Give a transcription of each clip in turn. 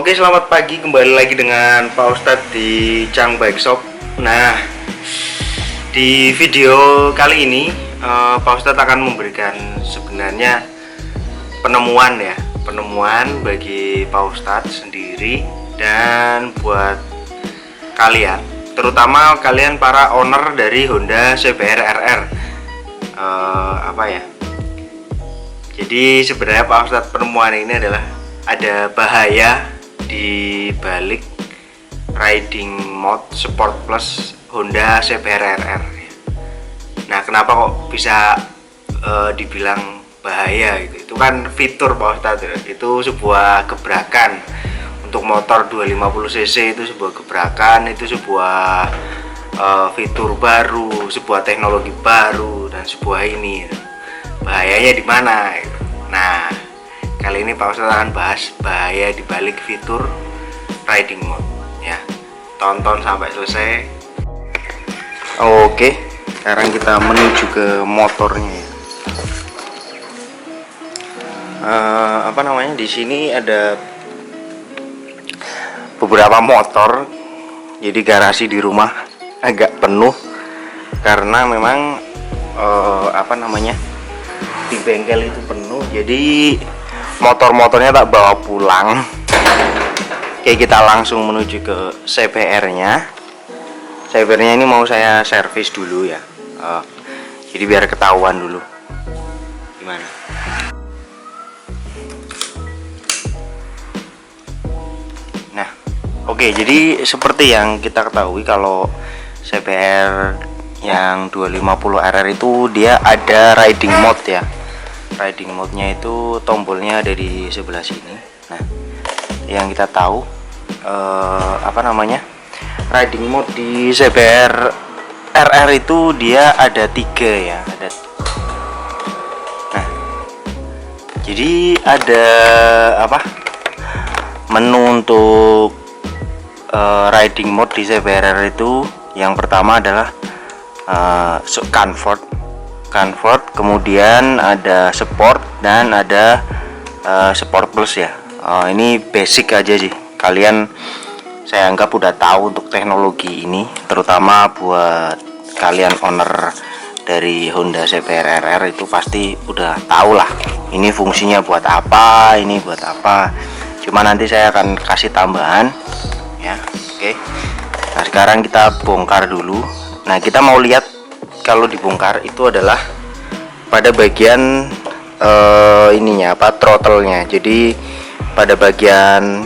Oke, selamat pagi, kembali lagi dengan Pak Ustadz di Chang Bike Shop. Nah, di video kali ini Pak Ustadz akan memberikan sebenarnya penemuan bagi Pak Ustadz sendiri dan buat kalian, terutama kalian para owner dari Honda CBR RR. Jadi sebenarnya Pak Ustadz, penemuan ini adalah ada bahaya di balik riding mode Sport Plus Honda CBR RR. Nah, kenapa kok bisa dibilang bahaya gitu? Itu kan fitur Pak Ustadz ya. Itu sebuah gebrakan untuk motor 250 cc, itu sebuah gebrakan, itu sebuah fitur baru, sebuah teknologi baru, dan sebuah ini bahayanya di mana gitu. Nah, kali ini Pak Ustadz akan bahas bahaya di balik fitur riding mode ya. Tonton sampai selesai. Oke, sekarang kita menuju ke motornya. Di sini ada beberapa motor. Jadi garasi di rumah agak penuh karena memang di bengkel itu penuh. Jadi motor-motornya tak bawa pulang. Oke, kita langsung menuju ke CBR-nya. CBR-nya ini mau saya servis dulu ya. Jadi biar ketahuan dulu gimana. Nah, oke, jadi seperti yang kita ketahui, kalau CBR yang 250 RR itu dia ada riding mode ya. Riding mode-nya itu tombolnya ada di sebelah sini. Nah, yang kita tahu riding mode di CBR RR itu dia ada 3 ya. Nah, jadi ada menu untuk riding mode di CBR RR itu. Yang pertama adalah comfort, kemudian ada sport, dan ada sport plus ya. Ini basic aja sih, kalian saya anggap udah tahu untuk teknologi ini, terutama buat kalian owner dari Honda CBR RR itu pasti udah tahu lah ini fungsinya buat apa, ini buat apa. Cuma nanti saya akan kasih tambahan ya. Oke, nah sekarang kita bongkar dulu. Nah, kita mau lihat kalau dibongkar itu adalah pada bagian throttle-nya. Jadi pada bagian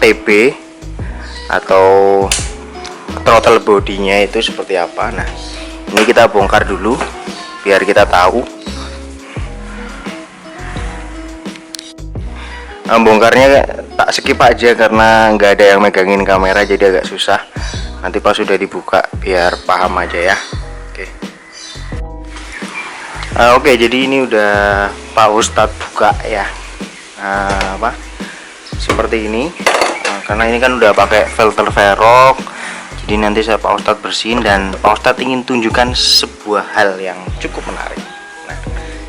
TB atau throttle bodinya itu seperti apa. Nah, ini kita bongkar dulu biar kita tahu. Bongkarnya tak skip aja karena nggak ada yang megangin kamera, jadi agak susah. Nanti pas sudah dibuka biar paham aja ya. Oke, jadi ini udah Pak Ustadz buka ya. Seperti ini. Karena ini kan udah pakai filter Velrox, jadi nanti Pak Ustadz bersihin, dan Pak Ustadz ingin tunjukkan sebuah hal yang cukup menarik. Nah,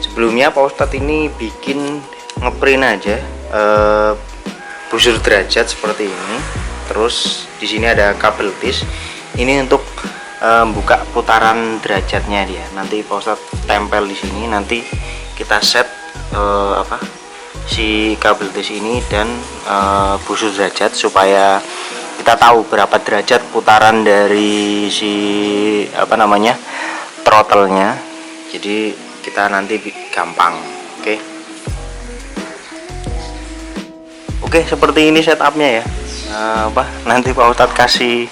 sebelumnya Pak Ustadz ini bikin ngeprint aja busur derajat seperti ini. Terus di sini ada kabel tis. Ini untuk buka putaran derajatnya dia. Nanti Pak Ustadz tempel di sini. Nanti kita set si kabel tis ini dan busur derajat supaya kita tahu berapa derajat putaran dari si throttle-nya. Jadi kita nanti gampang. Oke, seperti ini setupnya ya. Nanti Pak Ustadz kasih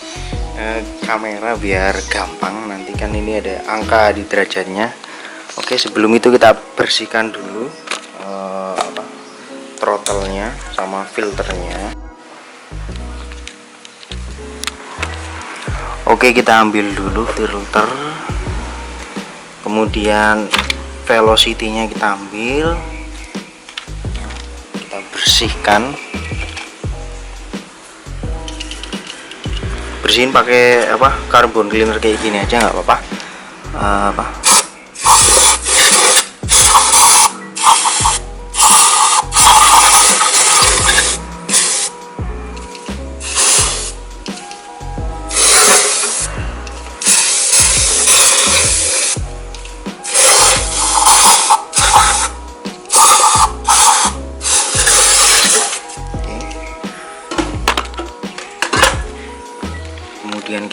kamera biar gampang. Nanti kan ini ada angka di derajatnya. Oke, sebelum itu kita bersihkan dulu throttle-nya sama filternya. Oke, kita ambil dulu filter, kemudian velocity-nya kita ambil, kita bersihkan. Bersihin pakai carbon cleaner kayak gini aja, nggak apa-apa.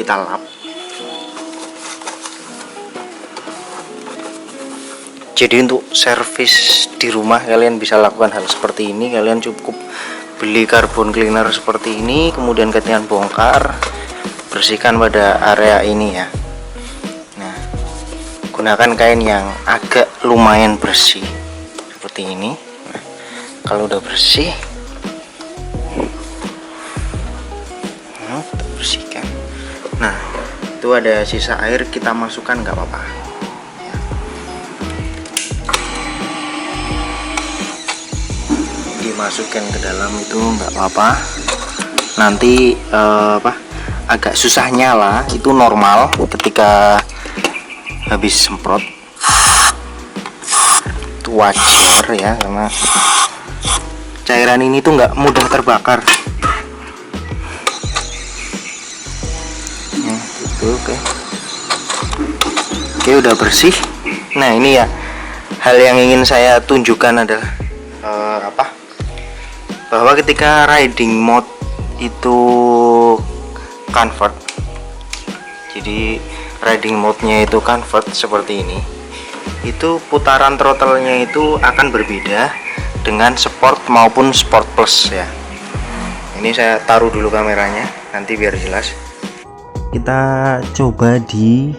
kita lap. Jadi untuk servis di rumah kalian bisa lakukan hal seperti ini. Kalian cukup beli carbon cleaner seperti ini, kemudian kalian bongkar, bersihkan pada area ini ya. Nah, gunakan kain yang agak lumayan bersih seperti ini. Nah, kalau udah bersih, kita bersihkan. Nah, itu ada sisa air, kita masukkan nggak apa-apa. Dimasukkan ke dalam itu nggak apa-apa. Nanti agak susah nyala itu normal ketika habis semprot, itu wajar ya, karena cairan ini tuh nggak mudah terbakar. Itu oke, udah bersih. Nah, ini ya hal yang ingin saya tunjukkan adalah bahwa ketika riding mode itu convert, jadi riding mode-nya itu convert seperti ini, itu putaran throttle-nya itu akan berbeda dengan sport maupun sport plus ya. Ini saya taruh dulu kameranya, nanti biar jelas. Kita coba di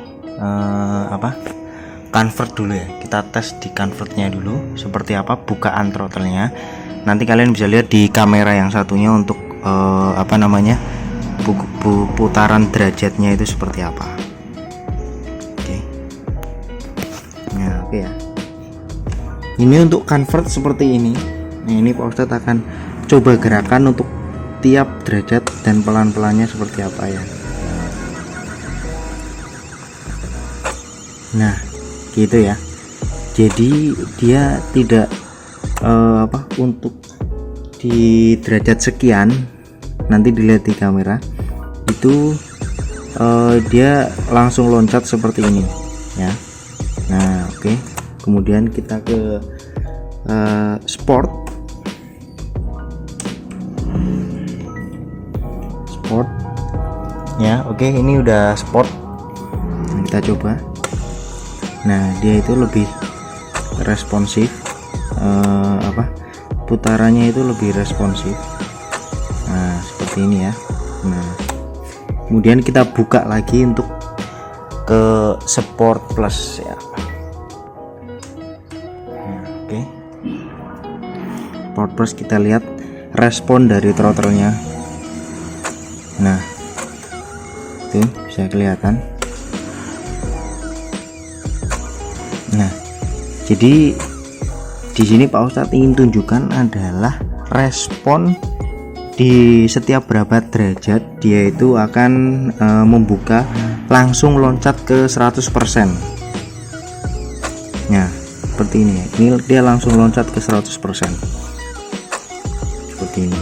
convert dulu ya. Kita tes di convertnya dulu seperti apa bukaan throttle-nya. Nanti kalian bisa lihat di kamera yang satunya untuk putaran derajatnya itu seperti apa. Oke. Nah, oke ya. Ini untuk convert seperti ini. Nah, ini Pak Ustadz akan coba gerakan untuk tiap derajat dan pelan-pelannya seperti apa ya. Nah, gitu ya. Jadi dia tidak untuk di derajat sekian, nanti dilihat di kamera itu dia langsung loncat seperti ini ya. Nah, oke. Kemudian kita ke sport ya. Oke, ini udah sport. Nah, kita coba. Nah, dia itu lebih responsif, putarannya itu lebih responsif. Nah, seperti ini ya. Nah, kemudian kita buka lagi untuk ke sport plus ya. Nah, oke. Sport plus, kita lihat respon dari throttle-nya. Nah, itu bisa kelihatan. Nah, jadi di sini Pak Ustadz ingin tunjukkan adalah respon di setiap berapa derajat dia itu akan membuka langsung loncat ke 100%. Nah, seperti ini ya. Ini dia langsung loncat ke 100%. Seperti ini.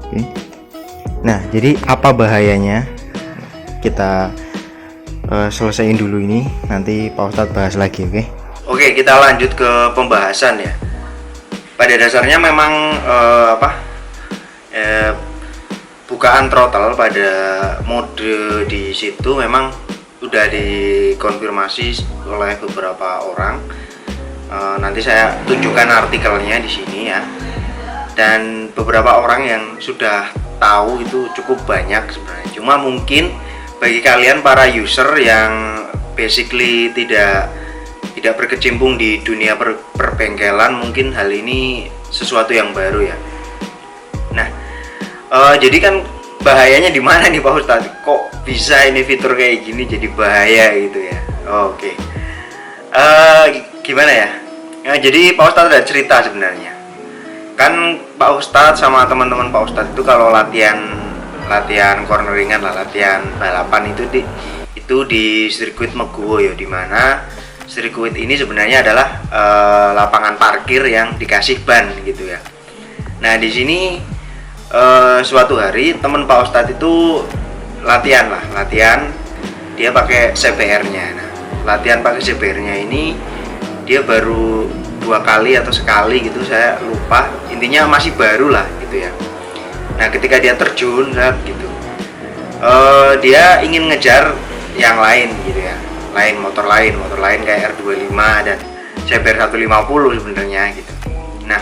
Oke. Nah, jadi apa bahayanya? Kita selesaiin dulu ini, nanti Pak Ustadz bahas lagi. Oke, kita lanjut ke pembahasan ya. Pada dasarnya memang bukaan throttle pada mode di situ memang sudah dikonfirmasi oleh beberapa orang. Nanti saya tunjukkan artikelnya di sini ya. Dan beberapa orang yang sudah tahu itu cukup banyak sebenarnya. Cuma mungkin bagi kalian para user yang basically tidak berkecimpung di dunia perbengkelan, mungkin hal ini sesuatu yang baru ya. Nah, jadi kan bahayanya di mana nih Pak Ustadz? Kok bisa ini fitur kayak gini jadi bahaya gitu ya? Oke. Gimana ya? Nah, jadi Pak Ustadz ada cerita sebenarnya. Kan Pak Ustadz sama teman-teman Pak Ustadz itu kalau latihan corneringan lah, latihan balapan itu di sirkuit Meguwo ya, dimana sirkuit ini sebenarnya adalah lapangan parkir yang dikasih ban gitu ya. Nah, di sini suatu hari teman Pak Ustadz itu latihan dia pakai CBR-nya. Nah, latihan pakai CBR-nya ini dia baru 2 kali atau sekali gitu, saya lupa, intinya masih baru lah gitu ya. Nah ketika dia terjun gitu, dia ingin ngejar yang lain gitu ya, motor lain kayak R25 dan CBR 150 sebenarnya gitu. Nah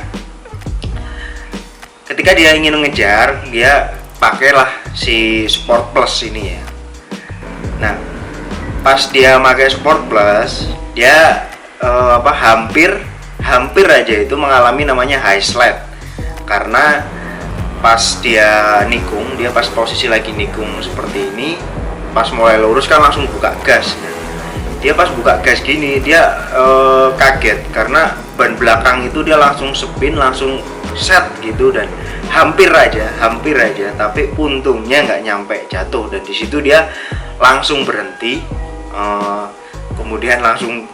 ketika dia ingin ngejar, dia pakailah si Sport Plus ini ya. Nah pas dia pakai Sport Plus, dia hampir aja itu mengalami namanya high slide, karena pas dia nikung, dia pas posisi lagi nikung seperti ini, pas mulai lurus kan langsung buka gas. Nah, dia pas buka gas gini, dia kaget karena ban belakang itu dia langsung spin, langsung set gitu, dan hampir aja tapi untungnya nggak nyampe jatuh. Dan di situ dia langsung berhenti, kemudian langsung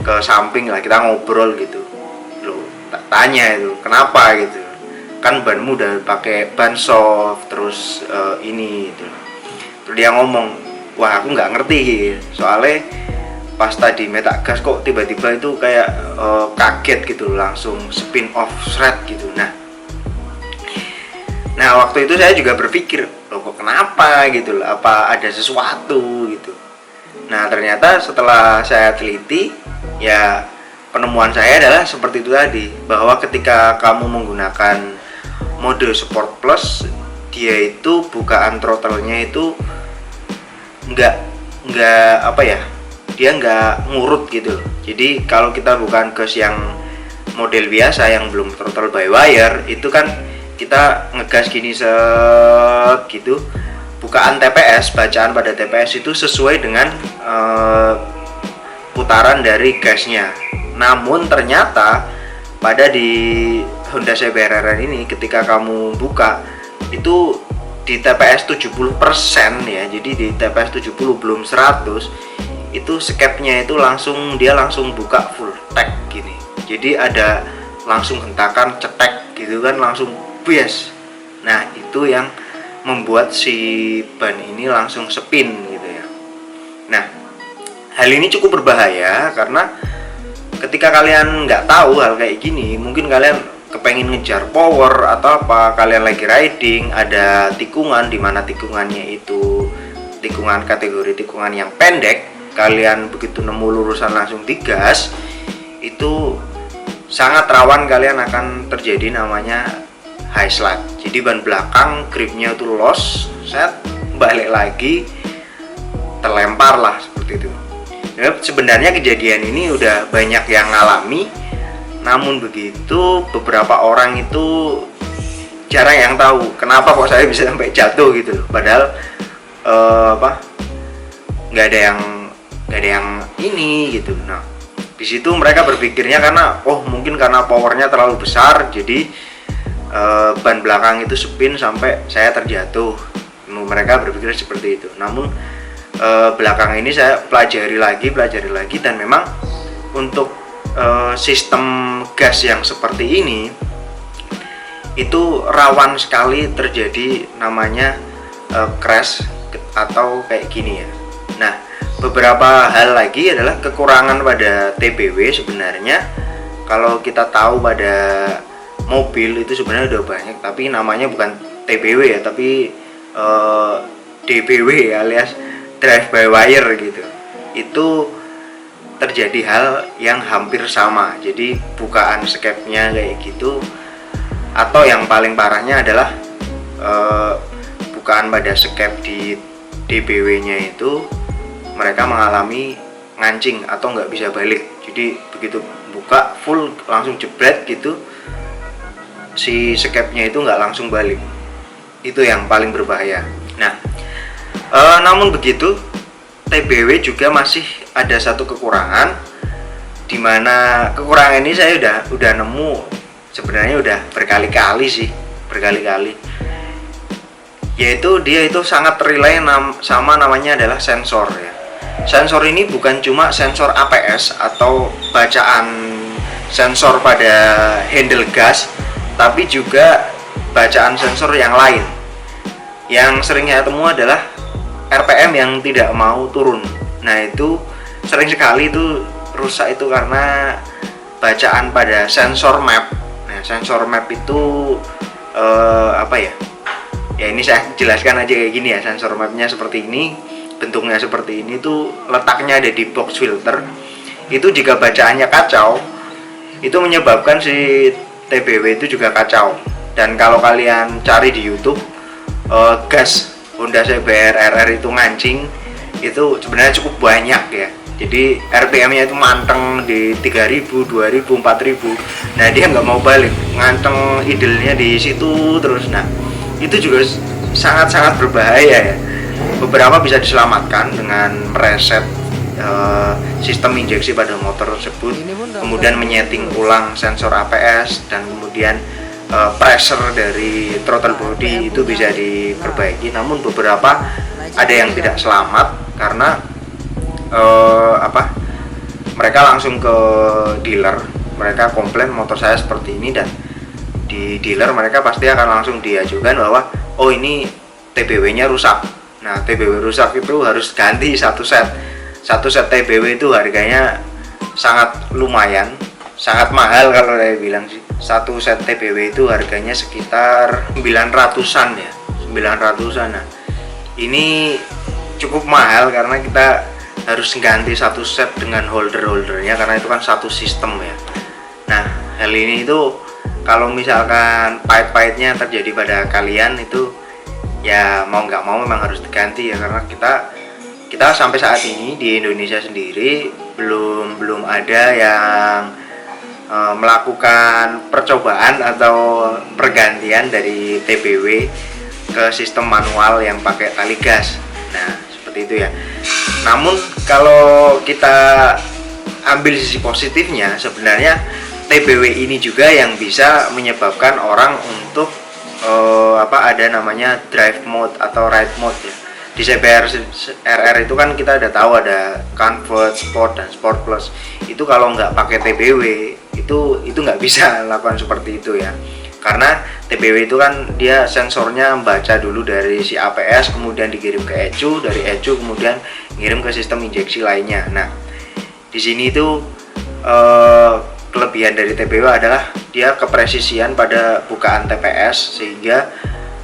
ke samping lah, kita ngobrol gitu. Loh, tanya itu kenapa gitu, kan banmu udah pakai ban soft terus ini gitu. Terus dia ngomong, wah aku nggak ngerti soalnya pas tadi metak gas kok tiba-tiba itu kayak kaget gitu, langsung spin off shred gitu. Nah waktu itu saya juga berpikir, loh kok kenapa gitu, apa ada sesuatu gitu. Nah ternyata setelah saya teliti ya, penemuan saya adalah seperti itu tadi, bahwa ketika kamu menggunakan mode Sport Plus, dia itu bukaan throttle-nya itu nggak dia nggak ngurut gitu. Jadi kalau kita bukan gas yang model biasa yang belum throttle by wire, itu kan kita ngegas gini set gitu, bukaan TPS, bacaan pada TPS itu sesuai dengan putaran dari gasnya. Namun ternyata pada di Honda CBR ini ketika kamu buka itu di TPS 70% ya, jadi di TPS 70 belum 100, itu skepnya itu dia langsung buka full tag gini. Jadi ada langsung hentakan cetek gitu kan, langsung bias. Nah itu yang membuat si ban ini langsung spin gitu ya. Nah hal ini cukup berbahaya karena ketika kalian nggak tahu hal kayak gini, mungkin kalian kepengen ngejar power atau apa, kalian lagi riding, ada tikungan di mana tikungannya itu tikungan kategori tikungan yang pendek, kalian begitu nemu lurusan langsung digas, itu sangat rawan kalian akan terjadi namanya high slide. Jadi ban belakang gripnya itu loss, set balik lagi terlempar lah seperti itu. Ya, sebenarnya kejadian ini udah banyak yang ngalami, namun begitu beberapa orang itu jarang yang tahu kenapa kok saya bisa sampai jatuh gitu loh. Padahal nggak ada yang ini gitu. Nah di situ mereka berpikirnya karena mungkin karena powernya terlalu besar, jadi ban belakang itu spin sampai saya terjatuh. Mereka berpikir seperti itu. Namun belakang ini saya pelajari lagi dan memang untuk sistem gas yang seperti ini itu rawan sekali terjadi namanya crash atau kayak gini ya. Nah beberapa hal lagi adalah kekurangan pada TBW. Sebenarnya kalau kita tahu pada mobil itu sebenarnya udah banyak, tapi namanya bukan TBW ya, tapi DBW alias drive by wire gitu. Itu terjadi hal yang hampir sama, jadi bukaan skepnya kayak gitu, atau yang paling parahnya adalah bukaan pada skep di DBW nya itu mereka mengalami ngancing atau nggak bisa balik. Jadi begitu buka full langsung jebret gitu, si skepnya itu nggak langsung balik. Itu yang paling berbahaya. Nah namun begitu TBW juga masih ada satu kekurangan, dimana kekurangan ini saya udah nemu sebenarnya udah berkali-kali, yaitu dia itu sangat relay sama namanya adalah sensor ya. Sensor ini bukan cuma sensor APS atau bacaan sensor pada handle gas, tapi juga bacaan sensor yang lain. Yang sering saya temu adalah RPM yang tidak mau turun. Nah itu sering sekali itu rusak itu karena bacaan pada sensor map. Nah sensor map itu apa ya, ya ini saya jelaskan aja kayak gini ya. Sensor mapnya seperti ini, bentuknya seperti ini, tuh letaknya ada di box filter. Itu jika bacaannya kacau, itu menyebabkan si TBW itu juga kacau. Dan kalau kalian cari di YouTube, gas Honda CBR RR itu ngancing, itu sebenarnya cukup banyak ya. Jadi RPM-nya itu manteng di 3000, 2000, 4000. Nah, dia nggak mau balik, nganteng idle-nya di situ terus. Nah, itu juga sangat-sangat berbahaya ya. Beberapa bisa diselamatkan dengan mereset sistem injeksi pada motor tersebut, kemudian menyeting ulang sensor APS, dan kemudian pressure dari throttle body itu bisa diperbaiki. Namun beberapa ada yang tidak selamat karena mereka langsung ke dealer, mereka komplain motor saya seperti ini, dan di dealer mereka pasti akan langsung diajukan bahwa oh ini TBW-nya rusak. Nah, TBW rusak itu harus ganti satu set TBW. Itu harganya sangat lumayan, sangat mahal kalau saya bilang sih. Satu set TBW itu harganya sekitar 900-an ya, 900-an. Nah, ini cukup mahal karena kita harus ganti satu set dengan holder-holdernya, karena itu kan satu sistem ya. Nah, hal ini itu kalau misalkan pahit-pahitnya terjadi pada kalian, itu ya mau nggak mau memang harus diganti ya, karena kita sampai saat ini di Indonesia sendiri belum ada yang melakukan percobaan atau pergantian dari TBW ke sistem manual yang pakai tali gas. Nah, seperti itu ya. Namun kalau kita ambil sisi positifnya, sebenarnya TBW ini juga yang bisa menyebabkan orang untuk ada namanya drive mode atau ride mode ya. Di CBR RR itu kan kita udah tahu ada Comfort, Sport, dan Sport Plus. Itu kalau nggak pakai TBW itu nggak bisa lakukan seperti itu ya. Karena TBW itu kan dia sensornya membaca dulu dari si APS, kemudian dikirim ke ECU, dari ECU kemudian ngirim ke sistem injeksi lainnya. Nah, di sini itu kelebihan dari TBW adalah dia kepresisian pada bukaan TPS, sehingga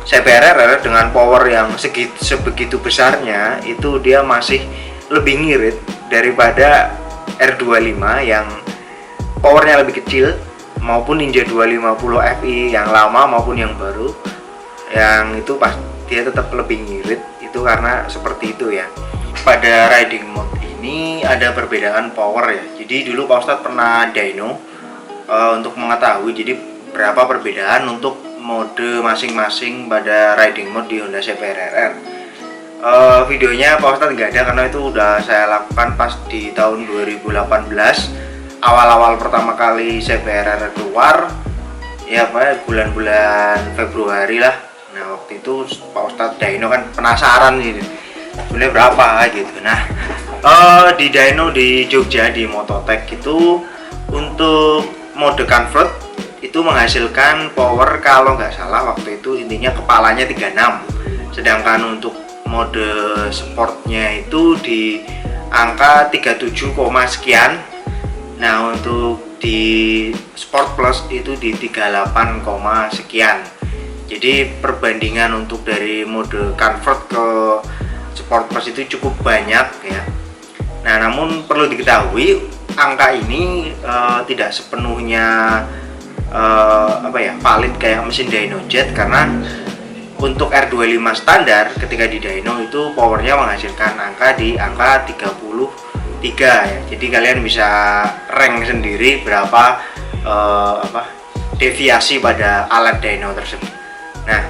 CBR RR dengan power yang sebegitu besarnya itu dia masih lebih ngirit daripada R25 yang powernya lebih kecil, maupun Ninja 250 Fi yang lama maupun yang baru, yang itu pas dia tetap lebih ngirit. Itu karena seperti itu ya. Pada riding mode ini ada perbedaan power ya. Jadi dulu Pak Ustadz pernah dyno untuk mengetahui jadi berapa perbedaan untuk mode masing-masing pada riding mode di Honda CBR RR. Videonya Pak Ustadz nggak ada karena itu udah saya lakukan pas di tahun 2018, awal-awal pertama kali CBR RR keluar ya, bulan-bulan Februari lah. Nah, waktu itu Pak Ustadz dyno kan penasaran gitu, sebenarnya berapa gitu. Nah, di dyno di Jogja di Mototech itu untuk mode convert itu menghasilkan power kalau nggak salah waktu itu intinya kepalanya 36, sedangkan untuk mode sportnya itu di angka 37, sekian. Nah, untuk di Sport Plus itu di 38, sekian. Jadi perbandingan untuk dari mode convert ke Sport Plus itu cukup banyak ya. Nah, namun perlu diketahui angka ini tidak sepenuhnya valid kayak mesin dyno jet, karena untuk R25 standar ketika di dyno itu powernya menghasilkan angka di angka 33 ya. Jadi kalian bisa rank sendiri berapa deviasi pada alat dyno tersebut. Nah,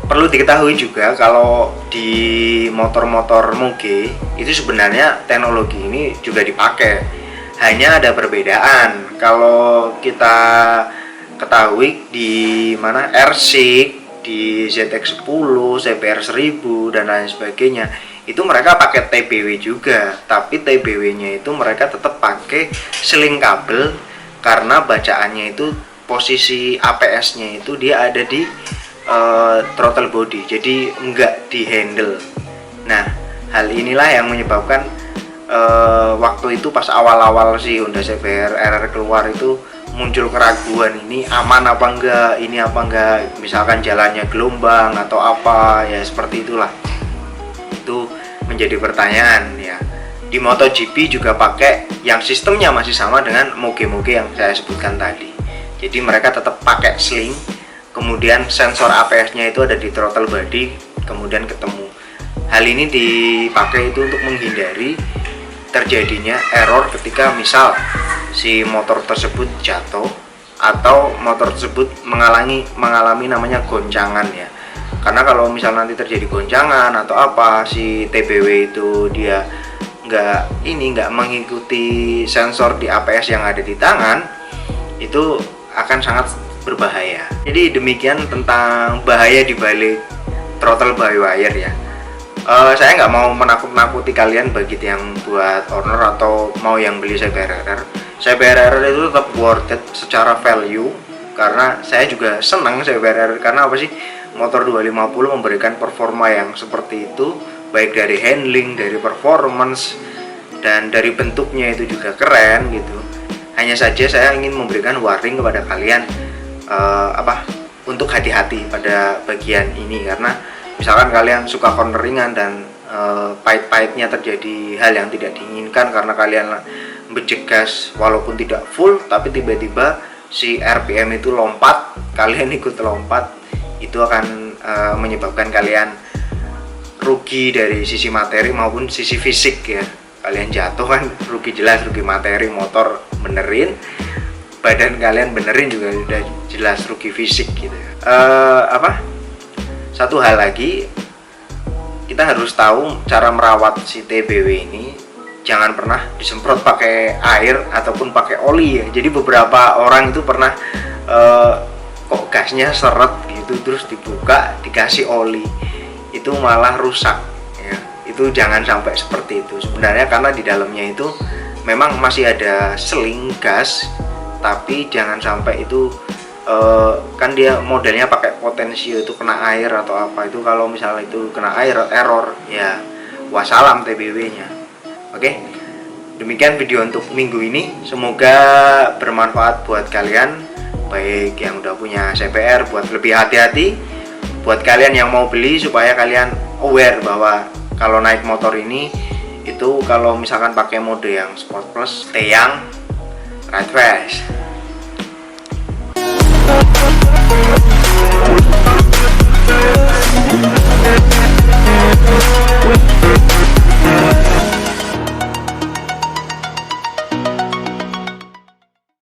perlu diketahui juga kalau di motor-motor Muge itu sebenarnya teknologi ini juga dipakai, hanya ada perbedaan. Kalau kita ketahui di mana RC, di ZX10, CBR 1000 dan lain sebagainya, itu mereka pakai TBW juga, tapi TBW-nya itu mereka tetap pakai seling kabel karena bacaannya itu posisi APS-nya itu dia ada di throttle body, jadi enggak di handle. Nah, hal inilah yang menyebabkan waktu itu pas awal-awal si Honda CBR RR keluar itu muncul keraguan, ini aman apa enggak, ini apa enggak, misalkan jalannya gelombang atau apa ya, seperti itulah. Itu menjadi pertanyaan ya. Di MotoGP juga pakai yang sistemnya masih sama dengan moge-moge yang saya sebutkan tadi. Jadi mereka tetap pakai sling, kemudian sensor APS-nya itu ada di throttle body, kemudian ketemu. Hal ini dipakai itu untuk menghindari terjadinya error ketika misal si motor tersebut jatuh atau motor tersebut mengalami namanya goncangan ya. Karena kalau misal nanti terjadi goncangan atau apa, si TBW itu dia nggak mengikuti sensor di APS yang ada di tangan, itu akan sangat berbahaya. Jadi demikian tentang bahaya di balik throttle by wire ya. Saya nggak mau menakut-nakuti kalian bagi yang buat owner atau mau yang beli CBR. CBR itu tetap worth it secara value, karena saya juga senang CBR. Karena apa sih, motor 250 memberikan performa yang seperti itu, baik dari handling, dari performance, dan dari bentuknya itu juga keren gitu. Hanya saja saya ingin memberikan warning kepada kalian untuk hati-hati pada bagian ini, karena misalkan kalian suka corneringan dan pahit-pahitnya terjadi hal yang tidak diinginkan karena kalian bejek gas walaupun tidak full, tapi tiba-tiba si RPM itu lompat, kalian ikut lompat, itu akan menyebabkan kalian rugi dari sisi materi maupun sisi fisik ya. Kalian jatuh kan rugi jelas, rugi materi, motor benerin, badan kalian benerin juga udah jelas rugi fisik gitu. Satu hal lagi, kita harus tahu cara merawat si TBW ini. Jangan pernah disemprot pakai air ataupun pakai oli ya. Jadi beberapa orang itu pernah kok gasnya seret gitu, terus dibuka dikasih oli, itu malah rusak ya. Itu jangan sampai seperti itu sebenarnya, karena di dalamnya itu memang masih ada seling gas, tapi jangan sampai itu kan dia modelnya pakai potensio, itu kena air atau apa, itu kalau misalnya itu kena air error ya wassalam TBW nya. Oke, demikian video untuk minggu ini, semoga bermanfaat buat kalian, baik yang udah punya CBR buat lebih hati-hati, buat kalian yang mau beli supaya kalian aware bahwa kalau naik motor ini itu kalau misalkan pakai mode yang Sport Plus, stay young, ride fast.